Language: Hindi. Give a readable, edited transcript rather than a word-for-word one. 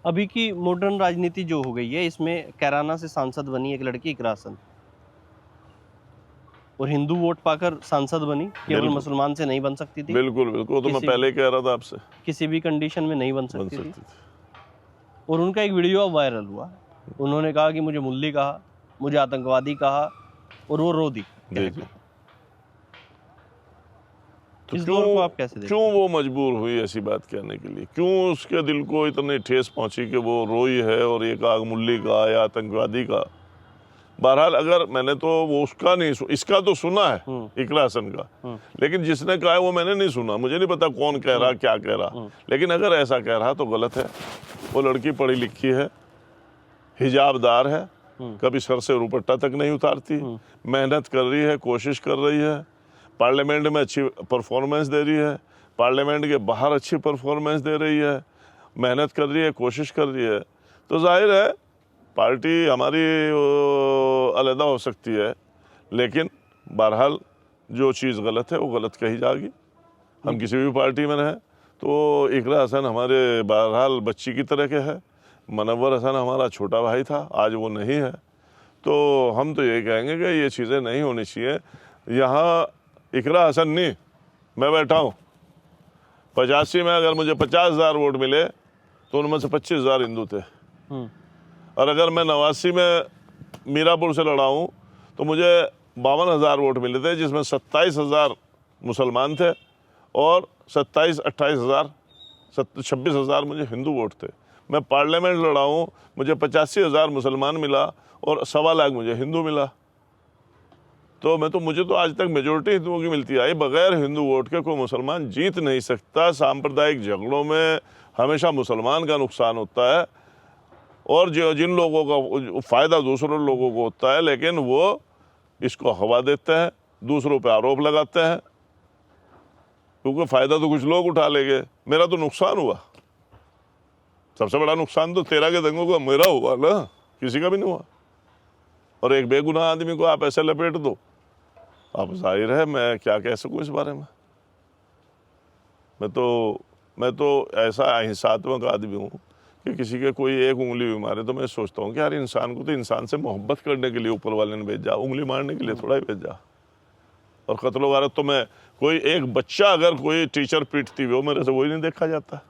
अभी की मॉडर्न राजनीति जो हो गई है, इसमें कैराना से सांसद बनी एक लड़की इकरा हसन, और हिंदू वोट पाकर सांसद बनी, केवल बिल्कुल। मुसलमान से नहीं बन सकती थी, बिल्कुल बिल्कुल, तो मैं किसी पहले ही कह रहा था आपसे, किसी भी कंडीशन में नहीं बन बन सकती थी। सकती थी। और उनका एक वीडियो अब वायरल हुआ, उन्होंने कहा कि मुझे मुल्ली कहा, मुझे आतंकवादी कहा, और वो रो दी। जी जी। तो इस दौर को आप कैसे देखते क्यों हैं? वो मजबूर हुई ऐसी बात कहने के लिए? क्यों उसके दिल को इतनी ठेस पहुंची कि वो रोई है और ये कहा मुल्ली का या आतंकवादी का? बहरहाल, अगर मैंने तो वो उसका नहीं इसका तो सुना है, इकरा हसन का, लेकिन जिसने कहा है वो मैंने नहीं सुना। मुझे नहीं पता कौन कह रहा, क्या कह रहा, लेकिन अगर ऐसा कह रहा तो गलत है। वो लड़की पढ़ी लिखी है, हिजाबदार है, कभी सर से दुपट्टा तक नहीं उतारती, मेहनत कर रही है, कोशिश कर रही है, पार्लियामेंट में अच्छी परफॉर्मेंस दे रही है, पार्लियामेंट के बाहर अच्छी परफॉर्मेंस दे रही है, मेहनत कर रही है, कोशिश कर रही है। तो जाहिर है पार्टी हमारी अलहदा हो सकती है, लेकिन बहरहाल जो चीज़ गलत है वो गलत कही जाएगी। हम किसी भी पार्टी में रहें। तो इकरा हसन हमारे बहरहाल बच्ची की तरह के है, मनव्वर हसन हमारा छोटा भाई था, आज वो नहीं है। तो हम तो ये कहेंगे कि ये चीज़ें नहीं होनी चाहिए। यहाँ इकरा हसन नहीं, मैं बैठा हूँ 85 में, अगर मुझे 50,000 वोट मिले तो उनमें से 25,000 हिंदू थे, और अगर मैं 89 में मीरापुर से लड़ा हूँ तो मुझे 52,000 वोट मिले थे, जिसमें 27,000 मुसलमान थे और 28,000 26,000 मुझे हिंदू वोट थे। मैं पार्लियामेंट लड़ा हूँ, मुझे 85,000 मुसलमान मिला और 1.25 लाख मुझे हिंदू मिला। तो मुझे तो आज तक मेजोरिटी हिंदुओं की मिलती आई। बगैर हिंदू वोट के कोई मुसलमान जीत नहीं सकता। सांप्रदायिक झगड़ों में हमेशा मुसलमान का नुकसान होता है, और जो जिन लोगों का फ़ायदा दूसरों लोगों को होता है, लेकिन वो इसको हवा देते हैं, दूसरों पे आरोप लगाते हैं, क्योंकि फ़ायदा तो कुछ लोग उठा लेंगे। मेरा तो नुकसान हुआ, सबसे बड़ा नुकसान तो 13 के दंगों का मेरा हुआ ना, किसी का भी नहीं हुआ। और एक बेगुनाह आदमी को आप ऐसे लपेट दो, अब जाहिर है मैं क्या कह सकूँ इस बारे में। मैं तो ऐसा अहिंसात्मक आदमी हूँ कि किसी के कोई एक उंगली भी मारे तो मैं सोचता हूँ कि यार इंसान को तो इंसान से मोहब्बत करने के लिए ऊपर वाले ने भेजा, उंगली मारने के लिए थोड़ा ही भेजा। और कत्ल वारत तो मैं, कोई एक बच्चा अगर कोई टीचर पीटती हुई हो, मेरे से वही नहीं देखा जाता।